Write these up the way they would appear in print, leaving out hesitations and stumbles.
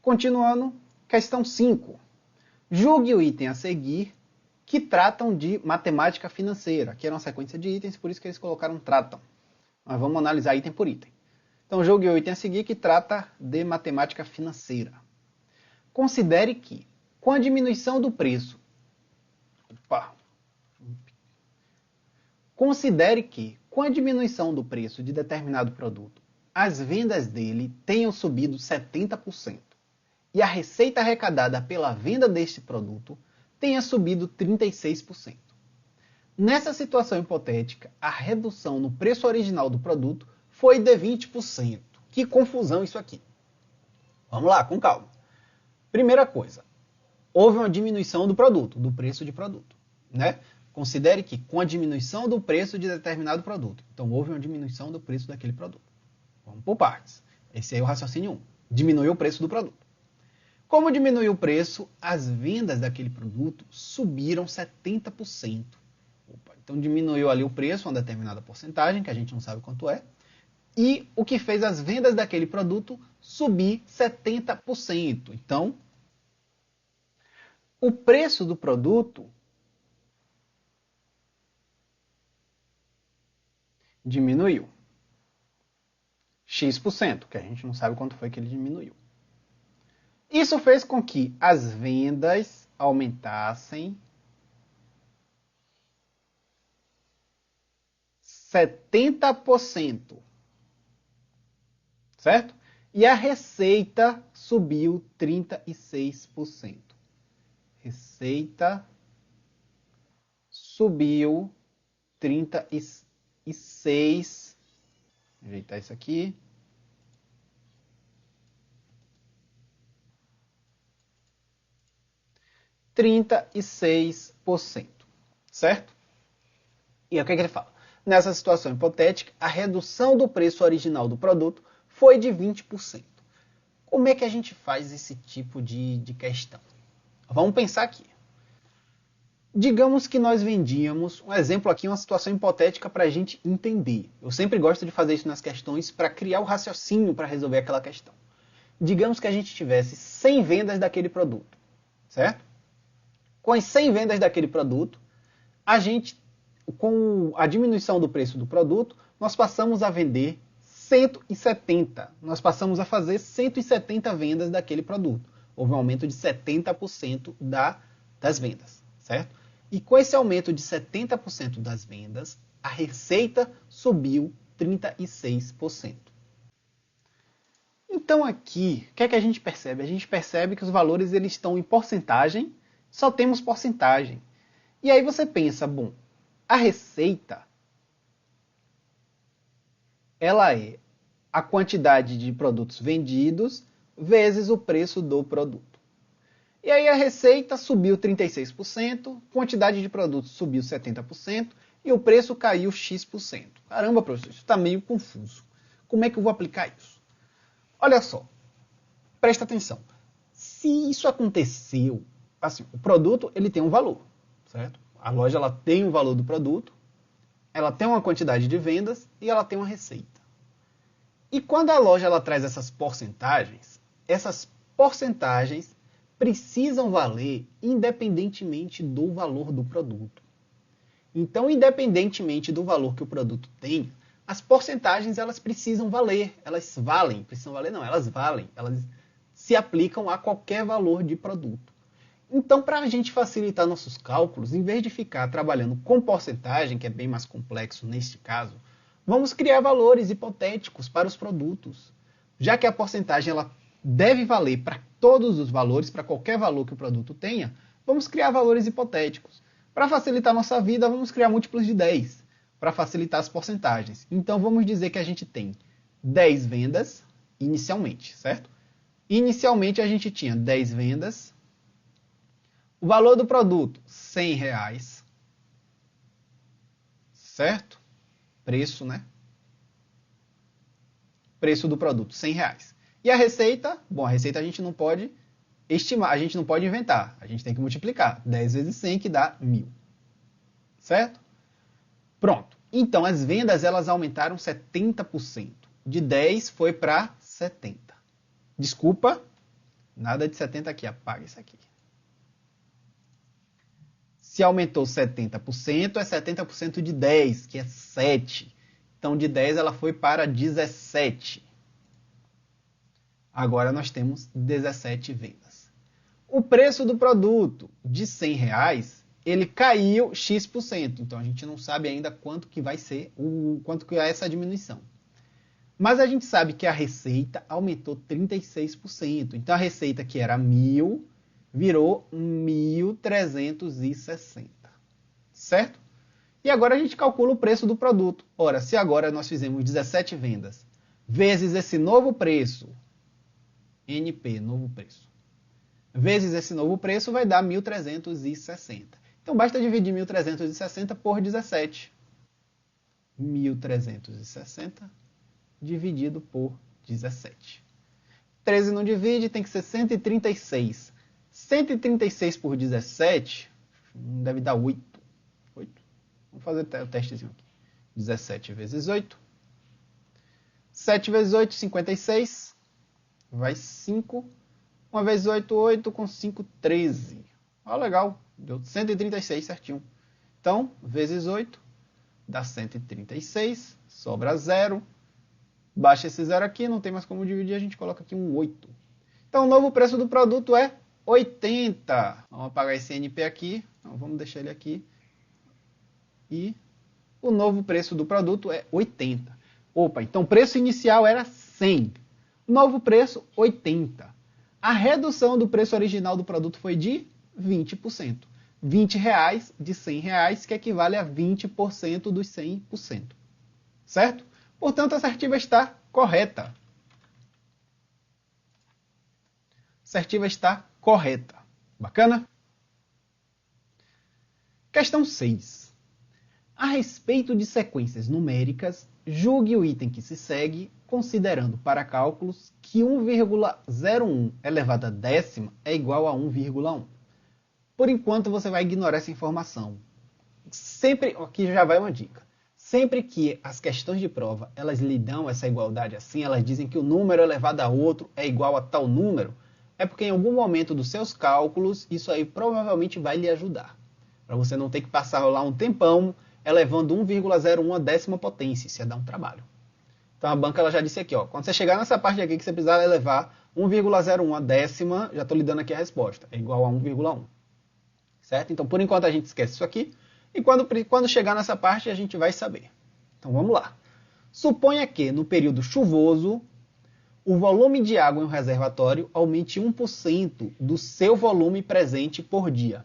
Continuando, questão 5. Julgue o item a seguir que tratam de matemática financeira. Aqui era uma sequência de itens, por isso que eles colocaram tratam. Mas vamos analisar item por item. Então, julgue o item a seguir que trata de matemática financeira. Considere que, com a diminuição do preço... Considere que, com a diminuição do preço de determinado produto, as vendas dele tenham subido 70% e a receita arrecadada pela venda deste produto tenha subido 36%. Nessa situação hipotética, a redução no preço original do produto foi de 20%. Que confusão isso aqui. Vamos lá, com calma. Primeira coisa, houve uma diminuição do produto, do preço de produto, né? Considere que com a diminuição do preço de determinado produto, então houve uma diminuição do preço daquele produto. Vamos por partes. Esse aí é o raciocínio 1. Diminuiu o preço do produto. Como diminuiu o preço, as vendas daquele produto subiram 70%. Então diminuiu ali o preço, uma determinada porcentagem, que a gente não sabe quanto é, e o que fez as vendas daquele produto subir 70%. Então, o preço do produto diminuiu X%, que a gente não sabe quanto foi que ele diminuiu. Isso fez com que as vendas aumentassem 70%, certo? E a receita subiu 36%. Receita subiu 36%. Vou ajeitar isso aqui. Certo? E o que ele fala? Nessa situação hipotética, a redução do preço original do produto foi de 20%. Como é que a gente faz esse tipo de questão? Vamos pensar aqui. Digamos que nós vendíamos, um exemplo aqui, uma situação hipotética para a gente entender. Eu sempre gosto de fazer isso nas questões para criar o raciocínio para resolver aquela questão. Digamos que a gente tivesse 100 vendas daquele produto, certo? Com as 100 vendas daquele produto, com a diminuição do preço do produto, nós passamos a vender 170. Nós passamos a fazer 170 vendas daquele produto. Houve um aumento de 70% das vendas, certo? E com esse aumento de 70% das vendas, a receita subiu 36%. Então aqui, o que é que a gente percebe? A gente percebe que os valores eles estão em porcentagem, só temos porcentagem. E aí você pensa, bom, a receita, ela é a quantidade de produtos vendidos vezes o preço do produto. E aí a receita subiu 36%, quantidade de produtos subiu 70% e o preço caiu X%. Caramba, professor, isso está meio confuso. Como é que eu vou aplicar isso? Olha só, presta atenção. Se isso aconteceu, assim, o produto ele tem um valor, certo? A loja ela tem o valor do produto, ela tem uma quantidade de vendas e ela tem uma receita. E quando a loja ela traz essas porcentagens precisam valer independentemente do valor do produto. Então, independentemente do valor que o produto tem, as porcentagens elas precisam valer. Elas valem, precisam valer não, elas valem. Elas se aplicam a qualquer valor de produto. Então, para a gente facilitar nossos cálculos, em vez de ficar trabalhando com porcentagem, que é bem mais complexo neste caso, vamos criar valores hipotéticos para os produtos. Já que a porcentagem ela deve valer para todos os valores, para qualquer valor que o produto tenha, vamos criar valores hipotéticos. Para facilitar a nossa vida, vamos criar múltiplos de 10, para facilitar as porcentagens. Então, vamos dizer que a gente tem 10 vendas inicialmente, certo? Inicialmente, a gente tinha 10 vendas. O valor do produto, R$100. Certo? Preço, né? Preço do produto, R$100. E a receita? Bom, a receita a gente não pode estimar, a gente não pode inventar. A gente tem que multiplicar. 10 vezes 100 que dá 1.000. Certo? Pronto. Então, as vendas elas aumentaram 70%. De 10 foi para 70. Desculpa, Nada de 70 aqui, apaga isso aqui. Se aumentou 70%, é 70% de 10, que é 7. Então, de 10 ela foi para 17. Agora nós temos 17 vendas. O preço do produto de R$100, ele caiu X%. Então, a gente não sabe ainda quanto que vai ser, quanto que é essa diminuição. Mas a gente sabe que a receita aumentou 36%. Então, a receita que era 1.000 virou 1.360. Certo? E agora a gente calcula o preço do produto. Ora, se agora nós fizemos 17 vendas, vezes esse novo preço, NP, novo preço, vezes esse novo preço, vai dar 1.360. Então, basta dividir 1.360 por 17. 1.360 dividido por 17. 13 não divide, tem que ser 136. 136 por 17 deve dar 8. 8. Vamos fazer o testezinho aqui. 17 vezes 8. 7 vezes 8, 56. Vai 5. 1 vezes 8, 8. Com 5, 13. Olha, legal. Deu 136 certinho. Então, vezes 8 dá 136. Sobra 0. Baixa esse 0 aqui. Não tem mais como dividir. A gente coloca aqui um 8. Então, o novo preço do produto é 80. Vamos apagar esse NP aqui. Não, vamos deixar ele aqui. E o novo preço do produto é 80. Opa, então o preço inicial era 100. Novo preço, 80. A redução do preço original do produto foi de 20%. R$20 de R$100, que equivale a 20% dos 100%. Certo? Portanto, a assertiva está correta. Assertiva está correta. Bacana? Questão 6. A respeito de sequências numéricas, julgue o item que se segue, considerando para cálculos que 1,01 elevado a décima é igual a 1,1. Por enquanto, você vai ignorar essa informação. Sempre, aqui já vai uma dica. Sempre que as questões de prova, elas lhe dão essa igualdade assim, elas dizem que o número elevado a outro é igual a tal número, é porque em algum momento dos seus cálculos, isso aí provavelmente vai lhe ajudar. Para você não ter que passar lá um tempão elevando 1,01 a décima potência. Isso ia dar um trabalho. Então a banca ela já disse aqui, ó, quando você chegar nessa parte aqui que você precisar elevar 1,01 a décima, já estou lhe dando aqui a resposta, é igual a 1,1. Certo? Então por enquanto a gente esquece isso aqui, e quando chegar nessa parte a gente vai saber. Então vamos lá. Suponha que no período chuvoso, o volume de água em um reservatório aumente 1% do seu volume presente por dia.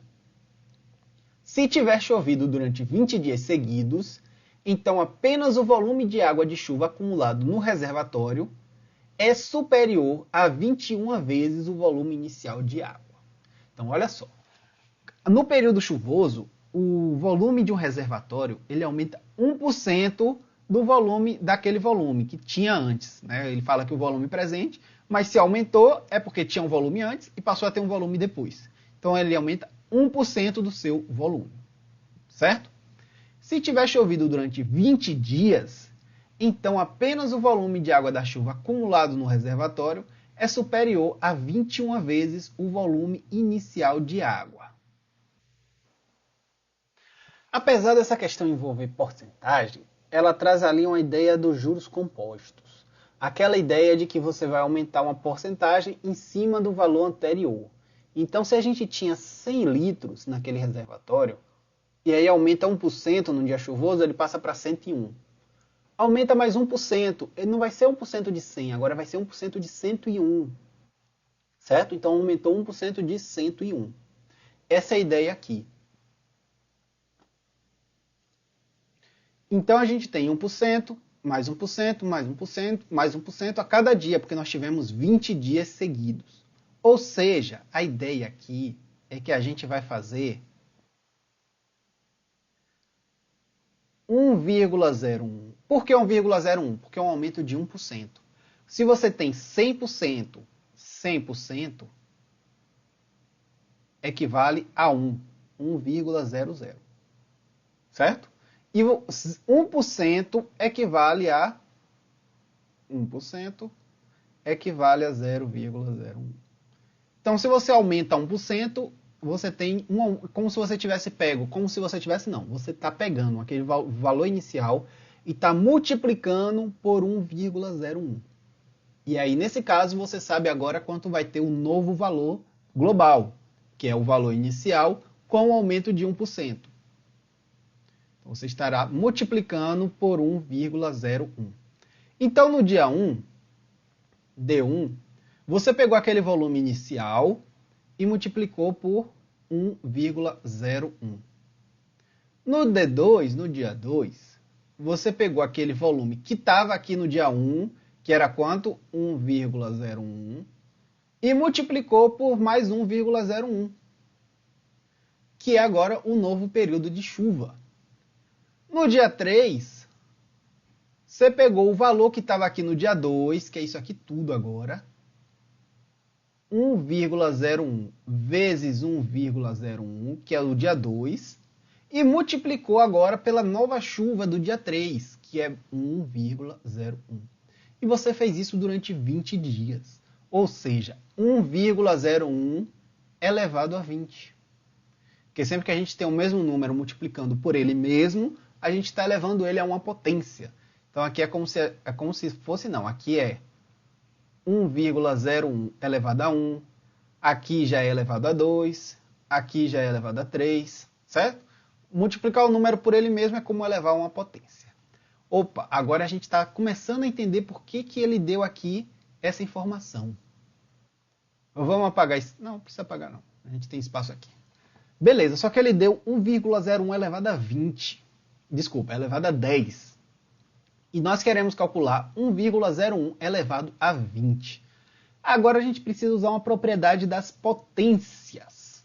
Se tiver chovido durante 20 dias seguidos, então apenas o volume de água de chuva acumulado no reservatório é superior a 21 vezes o volume inicial de água. Então, olha só. No período chuvoso, o volume de um reservatório ele aumenta 1% do volume daquele volume que tinha antes. Né? Ele fala que o volume presente, mas se aumentou é porque tinha um volume antes e passou a ter um volume depois. Então, ele aumenta 1% do seu volume, certo? Se tiver chovido durante 20 dias, então apenas o volume de água da chuva acumulado no reservatório é superior a 21 vezes o volume inicial de água. Apesar dessa questão envolver porcentagem, ela traz ali uma ideia dos juros compostos. Aquela ideia de que você vai aumentar uma porcentagem em cima do valor anterior. Então, se a gente tinha 100 litros naquele reservatório, e aí aumenta 1% no dia chuvoso, ele passa para 101. Aumenta mais 1%, ele não vai ser 1% de 100, agora vai ser 1% de 101. Certo? Então, aumentou 1% de 101. Essa é a ideia aqui. Então, a gente tem 1%, mais 1%, mais 1%, mais 1% a cada dia, porque nós tivemos 20 dias seguidos. Ou seja, a ideia aqui é que a gente vai fazer 1,01. Por que 1,01? Porque é um aumento de 1%. Se você tem 100%, 100% equivale a 1, 1,00. Certo? E 1% equivale a 1%, equivale a 0,01. Então, se você aumenta 1%, você tem como se você tivesse pego, não, você está pegando aquele valor inicial e está multiplicando por 1,01. E aí, nesse caso, você sabe agora quanto vai ter o novo valor global, que é o valor inicial com o aumento de 1%. Então, você estará multiplicando por 1,01. Então, no dia 1, D1, você pegou aquele volume inicial e multiplicou por 1,01. No D2, no dia 2, você pegou aquele volume que estava aqui no dia 1, que era quanto? 1,01, e multiplicou por mais 1,01, que é agora o novo período de chuva. No dia 3, você pegou o valor que estava aqui no dia 2, que é isso aqui tudo agora, 1,01 vezes 1,01, que é o dia 2, e multiplicou agora pela nova chuva do dia 3, que é 1,01. E você fez isso durante 20 dias. Ou seja, 1,01 elevado a 20. Porque sempre que a gente tem o mesmo número multiplicando por ele mesmo, a gente está elevando ele a uma potência. Então aqui é como se fosse, não, aqui é 1,01 elevado a 1, aqui já é elevado a 2, aqui já é elevado a 3, certo? Multiplicar o número por ele mesmo é como elevar a uma potência. Opa, agora a gente está começando a entender por que ele deu aqui essa informação. Vamos apagar isso? Não precisa apagar não, a gente tem espaço aqui. Beleza, só que ele deu 1,01 elevado a 20. Desculpa, elevado a 10. E nós queremos calcular 1,01 elevado a 20. Agora a gente precisa usar uma propriedade das potências,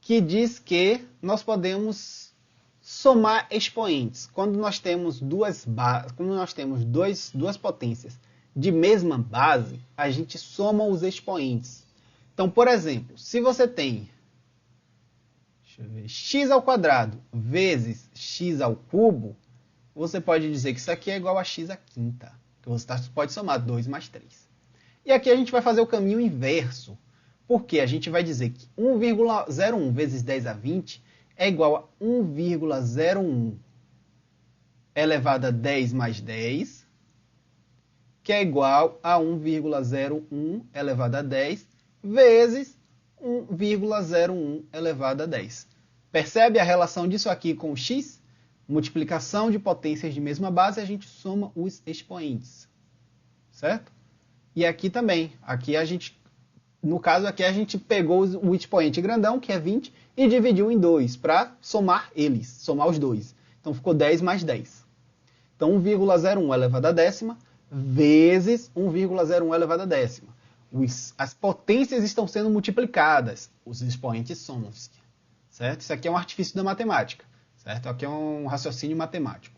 que diz que nós podemos somar expoentes. Quando nós temos duas potências de mesma base, a gente soma os expoentes. Então, por exemplo, se você tem x ao quadrado vezes x ao cubo, você pode dizer que isso aqui é igual a x à quinta. Que você pode somar 2 mais 3. E aqui a gente vai fazer o caminho inverso. Porque a gente vai dizer que 1,01 vezes 10 a 20 é igual a 1,01 elevado a 10 mais 10, que é igual a 1,01 elevado a 10 vezes 1,01 elevado a 10. Percebe a relação disso aqui com o x? Multiplicação de potências de mesma base, a gente soma os expoentes. Certo? E aqui também. Aqui a gente, no caso aqui, a gente pegou o expoente grandão, que é 20, e dividiu em 2 para somar eles, somar os dois. Então ficou 10 mais 10. Então 1,01 elevado a décima vezes 1,01 elevado a décima. As potências estão sendo multiplicadas, os expoentes somam-se. Certo? Isso aqui é um artifício da matemática. Certo? Aqui é um raciocínio matemático.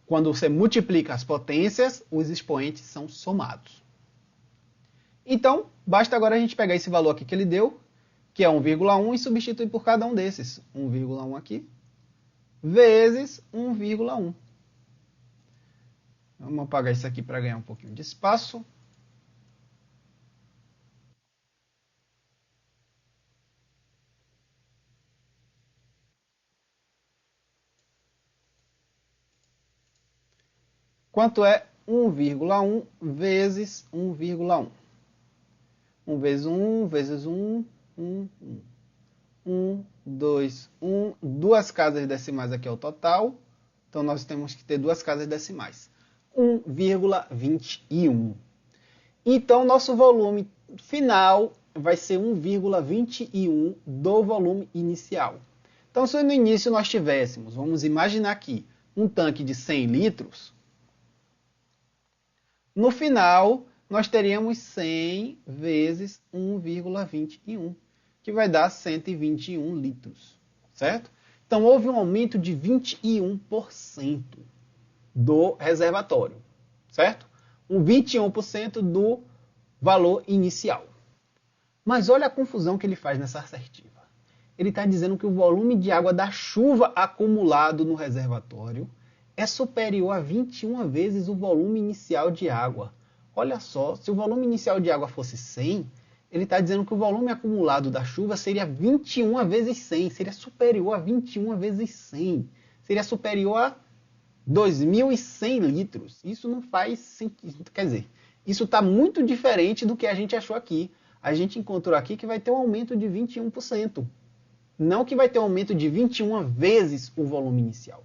Quando você multiplica as potências, os expoentes são somados. Então, basta agora a gente pegar esse valor aqui que ele deu, que é 1,1, e substituir por cada um desses. 1,1 aqui, vezes 1,1. Vamos apagar isso aqui para ganhar um pouquinho de espaço. Quanto é 1,1 vezes 1,1? 1 vezes 1, vezes 1, 1, 1. 1, 2, 1. Duas casas decimais aqui é o total. Então, nós temos que ter duas casas decimais. 1,21. Então, nosso volume final vai ser 1,21 do volume inicial. Então, se no início nós tivéssemos, vamos imaginar aqui, um tanque de 100 litros, no final, nós teríamos 100 vezes 1,21, que vai dar 121 litros, certo? Então, houve um aumento de 21% do reservatório, certo? Um 21% do valor inicial. Mas olha a confusão que ele faz nessa assertiva. Ele está dizendo que o volume de água da chuva acumulado no reservatório é superior a 21 vezes o volume inicial de água. Olha só, se o volume inicial de água fosse 100, ele está dizendo que o volume acumulado da chuva seria 21 vezes 100, seria superior a 21 vezes 100, seria superior a 2.100 litros. Isso não faz sentido, quer dizer, isso está muito diferente do que a gente achou aqui. A gente encontrou aqui que vai ter um aumento de 21%, não que vai ter um aumento de 21 vezes o volume inicial,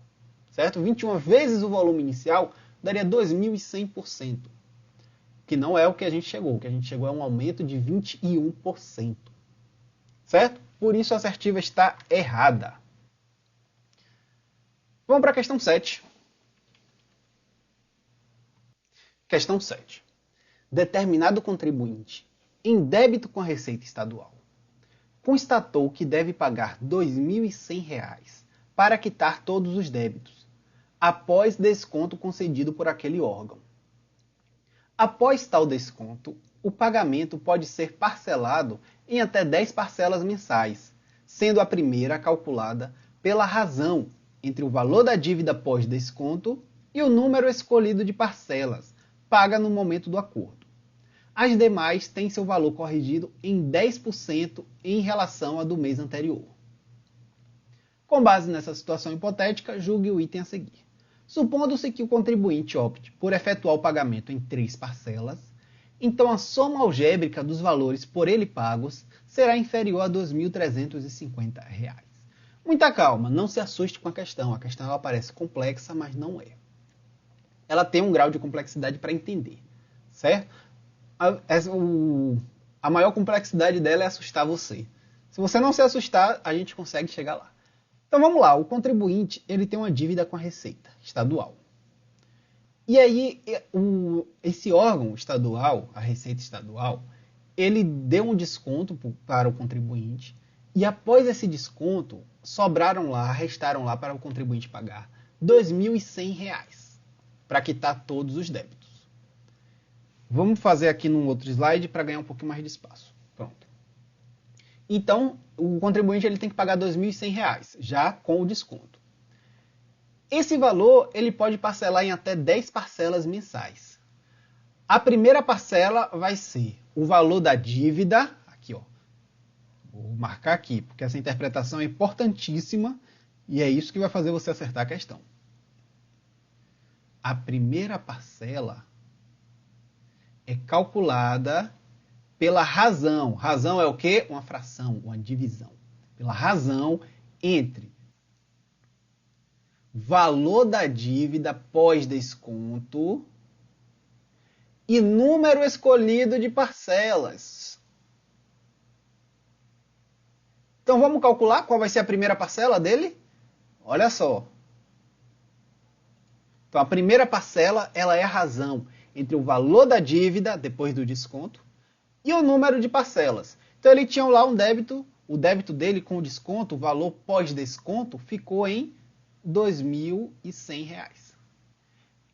certo? 21 vezes o volume inicial daria 2.100%. Que não é o que a gente chegou. O que a gente chegou é um aumento de 21%. Certo? Por isso a assertiva está errada. Vamos para a questão 7. Questão 7. Determinado contribuinte, em débito com a Receita Estadual, constatou que deve pagar R$ 2.100 para quitar todos os débitos, após desconto concedido por aquele órgão. Após tal desconto, o pagamento pode ser parcelado em até 10 parcelas mensais, sendo a primeira calculada pela razão entre o valor da dívida pós-desconto e o número escolhido de parcelas, paga no momento do acordo. As demais têm seu valor corrigido em 10% em relação à do mês anterior. Com base nessa situação hipotética, julgue o item a seguir. Supondo-se que o contribuinte opte por efetuar o pagamento em 3 parcelas, então a soma algébrica dos valores por ele pagos será inferior a R$ 2.350. Muita calma, não se assuste com a questão ela parece complexa, mas não é. Ela tem um grau de complexidade para entender, certo? A maior complexidade dela é assustar você. Se você não se assustar, a gente consegue chegar lá. Então vamos lá, o contribuinte ele tem uma dívida com a Receita Estadual. E aí esse órgão estadual, a Receita Estadual, ele deu um desconto para o contribuinte e após esse desconto restaram lá para o contribuinte pagar R$ 2.100 para quitar todos os débitos. Vamos fazer aqui num outro slide para ganhar um pouquinho mais de espaço. Pronto. Então, o contribuinte ele tem que pagar R$ 2.100, já com o desconto. Esse valor ele pode parcelar em até 10 parcelas mensais. A primeira parcela vai ser o valor da dívida, aqui ó, vou marcar aqui, porque essa interpretação é importantíssima e é isso que vai fazer você acertar a questão. A primeira parcela é calculada pela razão. Razão é o quê? Uma fração, uma divisão. Pela razão entre valor da dívida pós-desconto e número escolhido de parcelas. Então vamos calcular qual vai ser a primeira parcela dele? Olha só. Então a primeira parcela ela é a razão entre o valor da dívida depois do desconto e o número de parcelas. Então ele tinha lá um débito, o débito dele com desconto, o valor pós-desconto, ficou em R$ 2.100.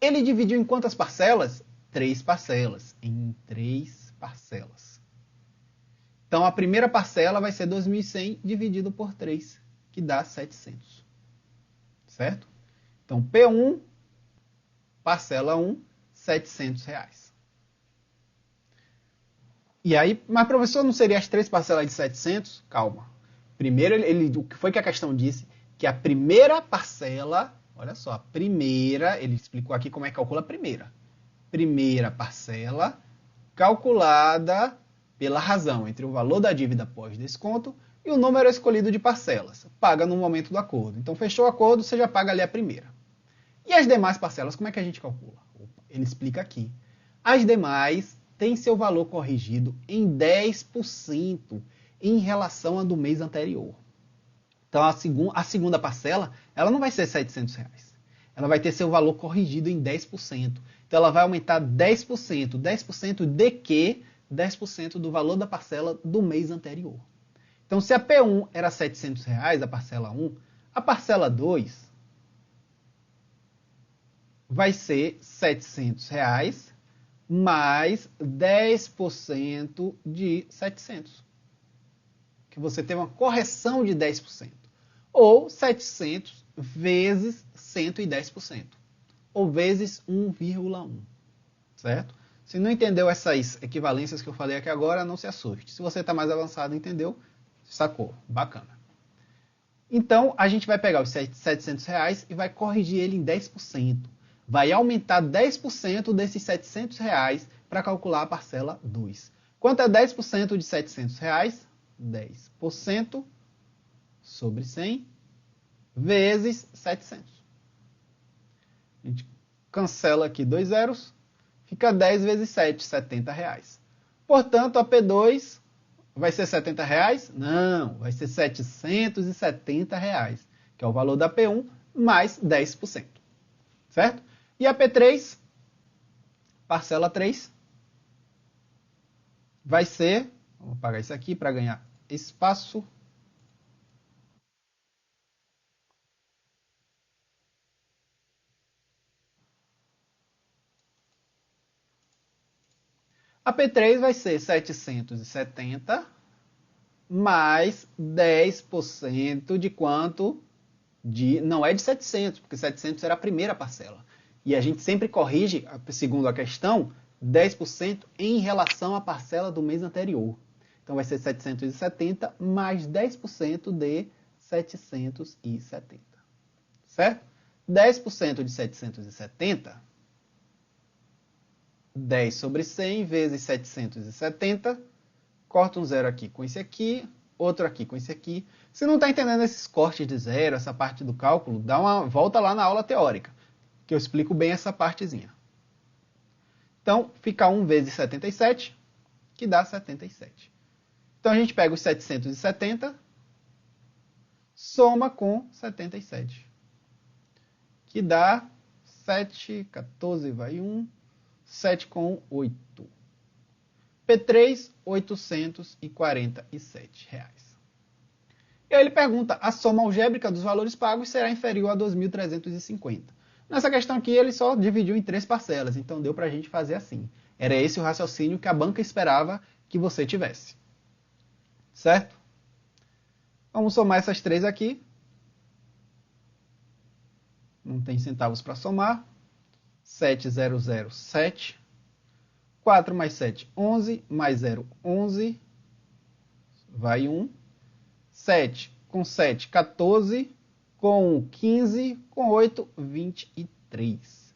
Ele dividiu em quantas parcelas? 3 parcelas. Em 3 parcelas. Então a primeira parcela vai ser 2.100 dividido por 3, que dá 700. Certo? Então P1, parcela 1, R$ 700. E aí, mas professor, não seria as 3 parcelas de 700? Calma. Primeiro, o que foi que a questão disse? Que a primeira parcela, olha só, a primeira, ele explicou aqui como é que calcula a primeira. Primeira parcela calculada pela razão entre o valor da dívida pós-desconto e o número escolhido de parcelas. Paga no momento do acordo. Então, fechou o acordo, você já paga ali a primeira. E as demais parcelas, como é que a gente calcula? Ele explica aqui. As demais têm seu valor corrigido em 10% em relação à do mês anterior. Então, a segunda parcela, ela não vai ser R$ 700. Ela vai ter seu valor corrigido em 10%. Então, ela vai aumentar 10%. 10% de quê? 10% do valor da parcela do mês anterior. Então, se a P1 era R$ 700, a parcela 1, a parcela 2 vai ser R$ 700 mais 10% de 700. Que você teve uma correção de 10%. Ou 700 vezes 110%. Ou vezes 1,1. Certo? Se não entendeu essas equivalências que eu falei aqui agora, não se assuste. Se você está mais avançado, entendeu? Sacou. Bacana. Então, a gente vai pegar os R$700 e vai corrigir ele em 10%. Vai aumentar 10% desses R$700 para calcular a parcela 2. Quanto é 10% de R$700? 10% sobre 100 vezes 700. A gente cancela aqui 2 zeros, fica 10 vezes 7, R$70. Portanto, a P2 vai ser R$70? Não, vai ser R$770, que é o valor da P1, mais 10%. Certo? E a P3, parcela 3, vai ser, vamos apagar isso aqui para ganhar espaço. A P3 vai ser 770 mais 10% de quanto? Não é de 700, porque 700 era a primeira parcela. E a gente sempre corrige, segundo a questão, 10% em relação à parcela do mês anterior. Então vai ser 770 mais 10% de 770. Certo? 10% de 770, 10 sobre 100 vezes 770, corta um zero aqui com esse aqui, outro aqui com esse aqui. Se não está entendendo esses cortes de zero, essa parte do cálculo, dá uma volta lá na aula teórica, que eu explico bem essa partezinha. Então, fica 1 vezes 77, que dá 77. Então, a gente pega os 770, soma com 77, que dá 7, 14 vai 1, 7 com 8. P3, R$847. E aí ele pergunta, a soma algébrica dos valores pagos será inferior a 2.350. Nessa questão aqui ele só dividiu em 3 parcelas, então deu para a gente fazer assim. Era esse o raciocínio que a banca esperava que você tivesse. Certo? Vamos somar essas 3 aqui. Não tem centavos para somar. 7,007. 4 mais 7, 11. Mais 0, 11. Vai 1. 7 com 7, 14. Com 1, 15. Com 8, 23.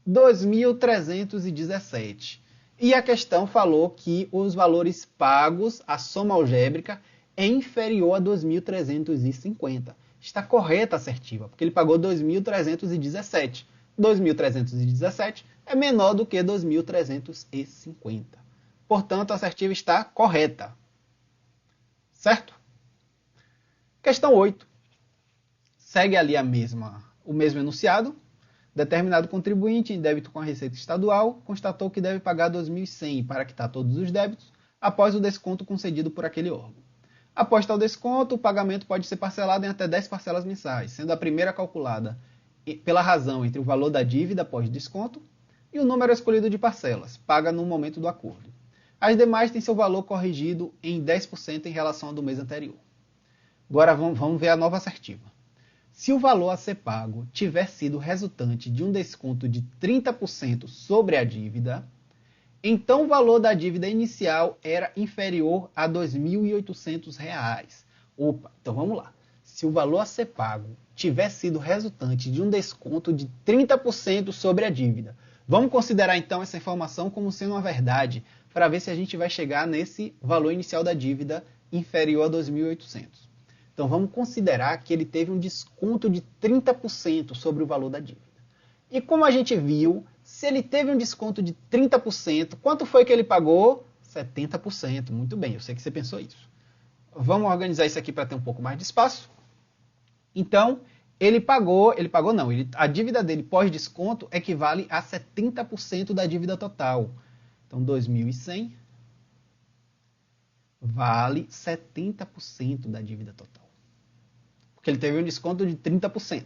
2.317. E a questão falou que os valores pagos, a soma algébrica, é inferior a 2.350. Está correta a assertiva, porque ele pagou 2.317. 2.317 é menor do que 2.350. Portanto, a assertiva está correta. Certo? Questão 8. Segue ali o mesmo enunciado. Determinado contribuinte em débito com a Receita Estadual constatou que deve pagar 2.100 para quitar todos os débitos após o desconto concedido por aquele órgão. Após tal desconto, o pagamento pode ser parcelado em até 10 parcelas mensais, sendo a primeira calculada pela razão entre o valor da dívida após desconto e o número escolhido de parcelas, paga no momento do acordo. As demais têm seu valor corrigido em 10% em relação ao do mês anterior. Agora vamos ver a nova assertiva. Se o valor a ser pago tiver sido resultante de um desconto de 30% sobre a dívida, então o valor da dívida inicial era inferior a R$ 2.800. Opa, então vamos lá. Se o valor a ser pago tiver sido resultante de um desconto de 30% sobre a dívida, vamos considerar então essa informação como sendo uma verdade, para ver se a gente vai chegar nesse valor inicial da dívida inferior a 2.800. Então vamos considerar que ele teve um desconto de 30% sobre o valor da dívida. E como a gente viu, se ele teve um desconto de 30%, quanto foi que ele pagou? 70%. Muito bem, eu sei que você pensou isso. Vamos organizar isso aqui para ter um pouco mais de espaço. Então, a dívida dele pós-desconto equivale a 70% da dívida total. Então, 2.100 vale 70% da dívida total. Porque ele teve um desconto de 30%,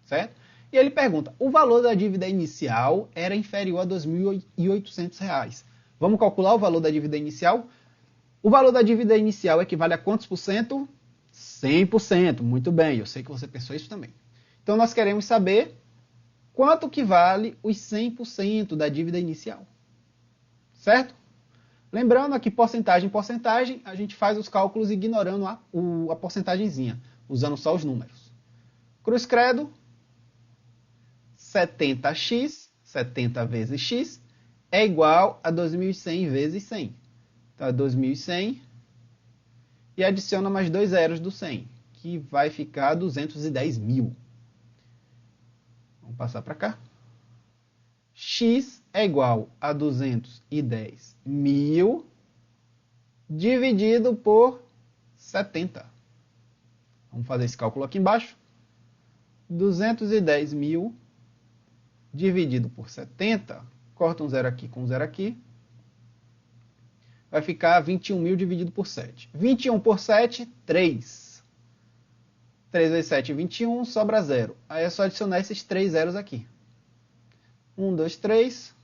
certo? E ele pergunta, o valor da dívida inicial era inferior a R$ 2.800. Vamos calcular o valor da dívida inicial? O valor da dívida inicial equivale a quantos por cento? 100%. Muito bem, eu sei que você pensou isso também. Então, nós queremos saber quanto que vale os 100% da dívida inicial. certo? Lembrando que porcentagem, a gente faz os cálculos ignorando a porcentagemzinha, usando só os números. Cruz credo, 70x, 70 vezes x, é igual a 2.100 vezes 100. Então, é 2.100 e adiciona mais 2 zeros do 100, que vai ficar 210.000. Vamos passar para cá. X é igual a 210.000 dividido por 70. Vamos fazer esse cálculo aqui embaixo. 210.000 dividido por 70. Corta um zero aqui com um zero aqui. Vai ficar 21.000 dividido por 7. 21 por 7, 3. 3 vezes 7, 21, sobra 0. Aí é só adicionar esses 3 zeros aqui. 1, 2, 3.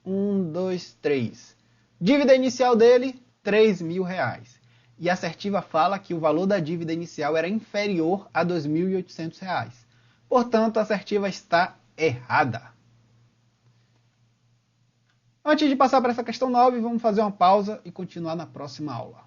1, 2, 3. Dívida inicial dele, R$3.000. E a assertiva fala que o valor da dívida inicial era inferior a R$2.800. Portanto, a assertiva está errada. Antes de passar para essa questão 9, vamos fazer uma pausa e continuar na próxima aula.